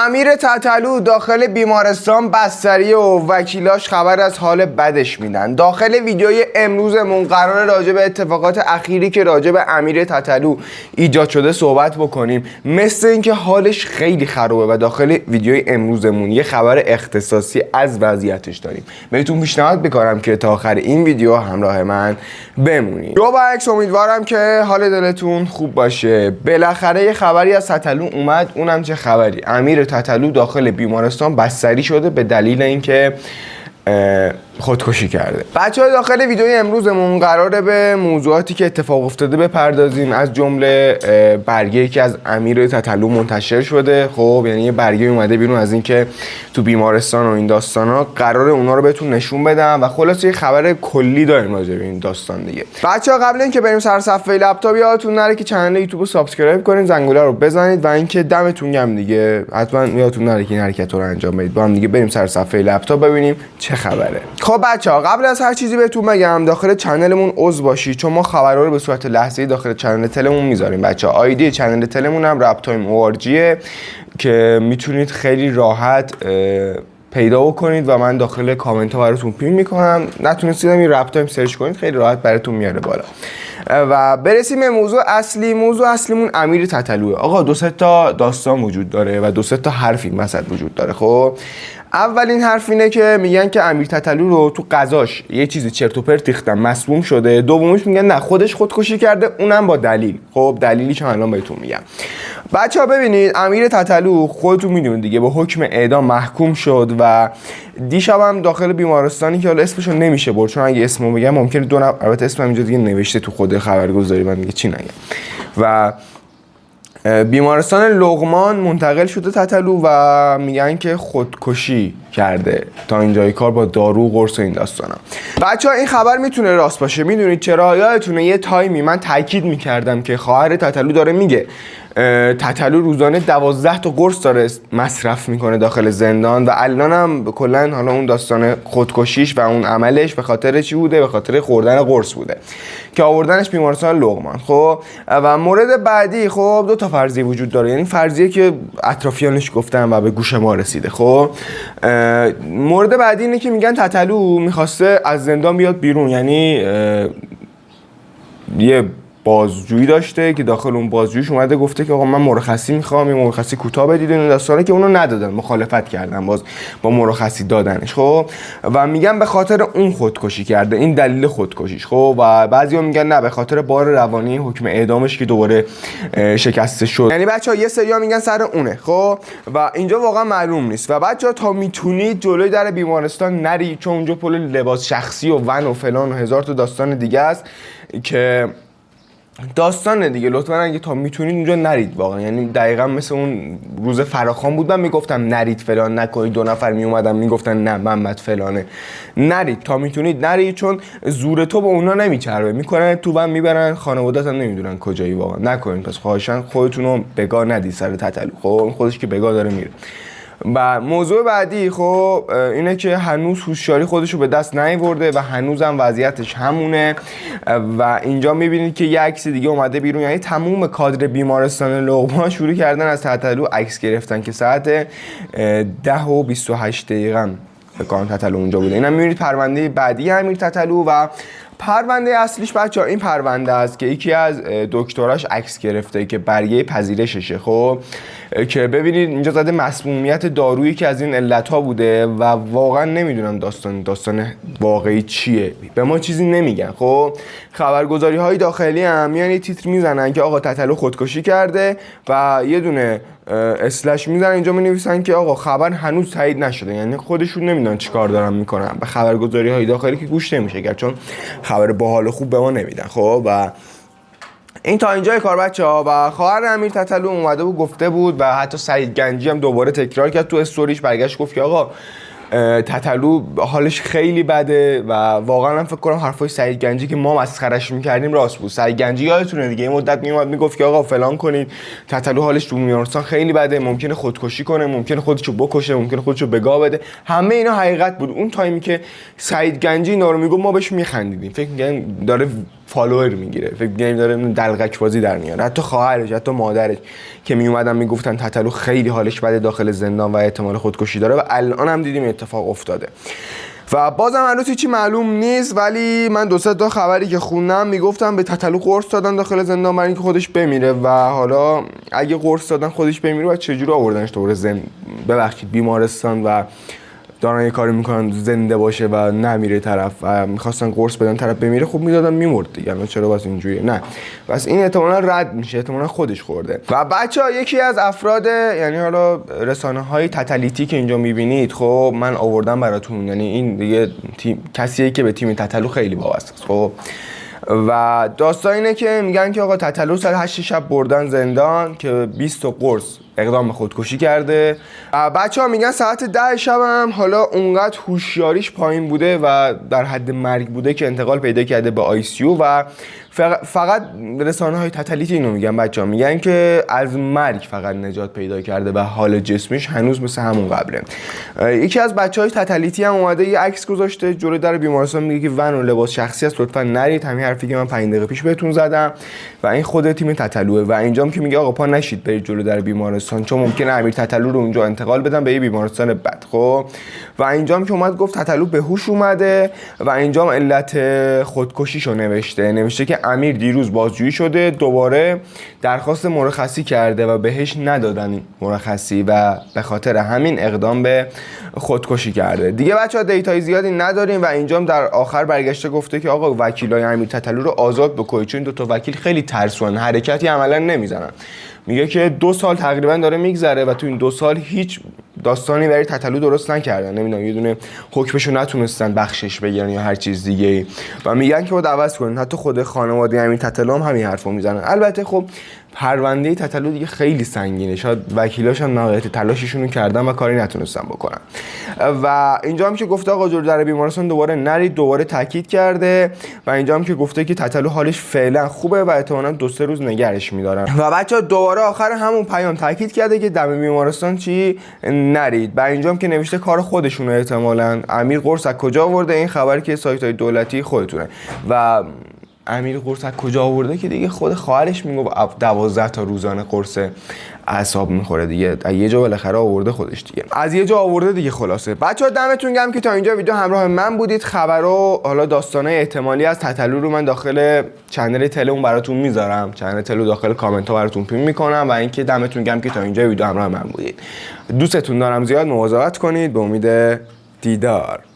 امیر تتلو داخل بیمارستان بستری و وکیلاش خبر از حال بدش میدن. داخل ویدیوی امروزمون قرار راجع به اتفاقات اخیری که راجع به امیر تتلو ایجاد شده صحبت بکنیم. مثل اینکه حالش خیلی خرابه و داخل ویدیوی امروزمون یه خبر اختصاصی از وضعیتش داریم. بهتون پیشنهاد میکنم که تا آخر این ویدیو همراه من بمونید. جو برعکس امیدوارم که حال دلتون خوب باشه. بالاخره یه خبری از تتلو اومد. اونم چه خبری؟ امیر تتلو داخل بیمارستان بستری شده به دلیل اینکه خودکشی کرده. بچه‌ها داخل ویدیوی امروزمون قراره به موضوعاتی که اتفاق افتاده بپردازیم، از جمله برگه‌ای که از امیر تتلو منتشر شده. خب یعنی یه برگه اومده بیرون از اینکه تو بیمارستان و این داستانا، قراره اونا رو بهتون نشون بدم و خلاصه یه خبر کلی داریم راجع به این داستان دیگه. بچه‌ها قبل اینکه بریم سر صفحه لپتاپ یادتون نره که کانال یوتیوب رو سابسکرایب کنید، زنگوله رو بزنید و اینکه دمتون گرم دیگه. حتما یادتون نره که این حرکت رو انجام بدید. با هم دیگه بریم سر صفحه لپتاپ ببینیم چه خبره. خب بچه‌ها قبل از هر چیزی بهتون بگم داخل چنلمون عضو باشید، چون ما خبرها رو به صورت لحظه‌ای داخل چنل تلمون میذاریم. بچه‌ها آیدی چنل تلمون هم رپتایم که میتونید خیلی راحت پیدا بکنید و من داخل کامنت ها براتون پین میکنم. نتونستید این رپتایم سرچ کنید، خیلی راحت براتون میاره بالا. و برسیم به موضوع اصلی. موضوع اصلیمون امیر تتلوه. آقا دو سه تا داستان وجود داره و دو سه تا حرف این وسط وجود داره. خب اولین حرف اینه که میگن که امیر تتلو رو تو غذاش یه چیزی چرت و پرت ریختن، مسموم شده. دومیش میگن نه خودش خودکشی کرده، اونم با دلیل. خب دلیلیش هم الان بهتون میگم. بچه‌ها ببینید امیر تتلو خودتون میدونید دیگه با حکم اعدام محکوم شد و دیشب هم داخل بیمارستانی که حالا اسمشو نمیشه برد، چون اگه اسمو بگم ممکنه دو نفر، البته اسمم اینجا دیگه نوشته تو خود خبرگزاری، من دیگه چی نگم. و بیمارستان لقمان منتقل شده تتلو و میگن که خودکشی کرده تا اینجای کار با دارو قرص و این داستانا. بچه‌ها این خبر میتونه راست باشه. میدونید چرا؟ یادتونه یه تایمی من تاکید میکردم که خواهر تتلو داره میگه تتلو روزانه 12 تا قرص داره مصرف میکنه داخل زندان و الانم کلا حالا اون داستان خودکشیش و اون عملش به خاطر چی بوده؟ به خاطر خوردن قرص بوده که آوردنش بیمارستان لقمان. خب و مورد بعدی، خب دو تا فرضیه وجود داره، یعنی فرضیه که اطرافیانش گفتن و به گوش ما رسیده. خب مورد بعدی اینه که میگن تتلو میخواسته از زندان بیاد بیرون، یعنی یه بازجویی داشته که داخل اون بازجوییش اومده گفته که آقا من مرخصی میخوام، یه مرخصی کوتاه بدید. این داستانه که اونو ندادن، مخالفت کردن باز با مرخصی دادنش. خب و میگن به خاطر اون خودکشی کرده، این دلیل خودکشیش. خب و بعضیا میگن نه به خاطر بار روانی حکم اعدامش که دوباره شکسته شد. یعنی بچه‌ها یه سریا میگن سر اونه. خب و اینجا واقعا معلوم نیست. و بچه‌ها تا میتونید جلوی در بیمارستان نرید، چون اونجا پل لباس شخصی و ون و فلان و هزار تا داستان دیگه است که داستان دیگه. لطفا اگه تا میتونید اونجا نرید واقعا. یعنی دقیقا مثل اون روز فراخوان بود، من میگفتم نرید فلان نکنید، دو نفر میومدن میگفتن نه محمد فلانه. نرید تا میتونید نرید، چون زور تو به اونا نمیچربه، میکنن تو بم میبرن، خانواده‌ات هم نمیدونن کجایی. واقعا نکنید. پس خواهشاً خودتون رو بگاه ندید سر تتلو. خب خودش که بگاه داره میره. و موضوع بعدی خب اینه که هنوز هوشیاری خودش رو به دست نیاورده و هنوزم وضعیتش همونه. و اینجا میبینید که یه عکس دیگه اومده بیرون، یعنی تموم کادر بیمارستان لقمان شروع کردن از تتلو عکس گرفتن که ساعت 10:28 فکر تتلو اونجا بوده. اینم میبینید پرونده بعدی امیر تتلو و پرونده اصلیش بچه‌ها این پرونده است که یکی از دکتراش عکس گرفته که برگه پذیرششه. خب که ببینید اینجا زده مسمومیت دارویی که از این علت‌ها بوده و واقعا نمیدونم داستان واقعی چیه، به ما چیزی نمیگن. خب خبرگزاری‌های داخلی هم یعنی تیتر میزنن که آقا تتلو خودکشی کرده و یه دونه اسلش میزنن اینجا مینویسن که آقا خبر هنوز تایید نشده، یعنی خودشون نمیدونن چیکار دارن میکنن. به خبرگزاری‌های داخلی که گوش نمیشه چون خبر باحال خوب به ما نمیدن. خب و این تا اینجای کار بچه‌ها. و خواهر امیر تتلو اومده بود گفته بود و حتی سعید گنجی هم دوباره تکرار کرد تو استوریش، برگشت گفت که آقا تتلو حالش خیلی بده و واقعا فکر کنم حرفای سعید گنجی که ما مسخرهش میکردیم راست بود. سعید گنجی یادتونه دیگه این مدت میومد میگفت که آقا فلان کنید، تتلو حالش تو بیمارستان خیلی بده، ممکنه خودکشی کنه، ممکنه خودشو بکشه، ممکنه خودشو بگاه بده. همه اینا حقیقت بود. اون تایمی که سعید گنجی اینا رو میگفت ما بهش میخندیدیم، فکر می‌کردیم داره فالوور میگیره، فکر می‌کنم داره دلقک بازی در میاره. حتی خواهرش، حتی مادرش که میومدن میگفتن تتلو خیلی حالش بده داخل زندان و احتمال خودکشی داره و الان هم دیدیم اتفاق افتاده. و بازم هنوز هیچی معلوم نیست، ولی من دو سه تا خبری که خوندم میگفتن به تتلو قرص دادن داخل زندان برای اینکه خودش بمیره و حالا اگه قرص دادن خودش بمیره و چجوری آوردنش دوباره بیمارستان و دارن یه کاری میکنن زنده باشه و نمیره طرف و میخواستن قرص بدن طرف بمیره، خب میدادن میمرد دیگه. الان چرا واسه اینجوریه؟ نه بس این احتمالاً رد میشه، احتمالاً خودش خورده. و بچه‌ها یکی از افراد، یعنی حالا رسانه‌های تتلیتی که اینجا میبینید، خب من آوردم براتون، یعنی این دیگه کسیه که به تیم تتلو خیلی وابسته است. خب و داستان اینه که میگن که آقا تتلو سال 8 شب بردن زندان که 20 تا قرص اقدام به خودکشی کرده. بچه‌ها میگن ساعت 10 شب هم حالا اونقدر هوشیاریش پایین بوده و در حد مرگ بوده که انتقال پیدا کرده به آی سی یو و فقط رسانه‌های تتلیتی اینو میگن. بچه‌ها میگن که از مرگ فقط نجات پیدا کرده و حال جسمیش هنوز مثل همون قبله. یکی از بچه‌های تتلیتی هم اومده یه عکس گذاشته جلوی در بیمارستان، میگه که ون و لباس شخصی است، لطفا نرید. همین حرفی که من 5 دقیقه پیش بهتون زدم و این خود تیم تتلوه. و اینجام که میگه آقا پا نشید برید جلوی در بیمارستان، چون ممکنه امیر تتلو رو اونجا انتقال بدن به یه بیمارستان بد. خب و اینجام که اومد گفت تتلو به هوش اومده و اینجام علت خودکشیشو نوشته که امیر دیروز بازجویی شده، دوباره درخواست مرخصی کرده و بهش ندادن مرخصی و به خاطر همین اقدام به خودکشی کرده. دیگه بچه‌ها دیتای زیادی نداریم و اینجام در آخر برگشته گفته که آقا وکیلای امیر تتلو رو آزاد بکنید، چون دو تا وکیل خیلی ترسوان، حرکتی عملا نمیزنن. میگه که 2 سال تقریبا داره میگذره و تو این 2 سال هیچ داستانی برای تتلو درست نکردن، نمیدونم یه دونه حکمشو نتونستن بخشش بگیرن یا هر چیز دیگه و میگن که باید عوض کنن. حتی خود خانواده امیر تتلو هم همین حرفو میزنن. البته خب پرونده تتلو دیگه خیلی سنگینه، شاید وکیلاش هم نهایت تلاششون رو کردن و کاری نتونستن بکنن. و اینجا هم که گفته آقا جلوی در بیمارستان دوباره نرید، دوباره تاکید کرده و اینجا هم که گفته که تتلو حالش فعلا خوبه و احتمالاً 2-3 روز نگرش می‌دارن. و بچه‌ها دوباره آخر همون پیام تاکید کرده که دم بیمارستان چی نرید. و اینجا هم که نوشته کار خودشونه، احتمالاً امیر قرص از کجا آورده، این خبری که سایت‌های دولتی خودتونه و امیر قرص از کجا آورده که دیگه خود خواهرش میگفت 12 تا روزانه قرص اعصاب میخوره دیگه، از یه جا بالاخره آورده خودش دیگه، از یه جا آورده دیگه. خلاصه بچه‌ها دمتون گرم که تا اینجا ویدیو همراه من بودید. خبرو حالا داستانای احتمالی از تتلو رو من داخل چنل تلمون براتون میذارم، چنل تلو داخل کامنت ها براتون پین میکنم. و اینکه دمتون گرم که تا اینجا ویدیو همراه من بودید. دوستتون دارم، زیاد مواظبت کنید. به امید دیدار.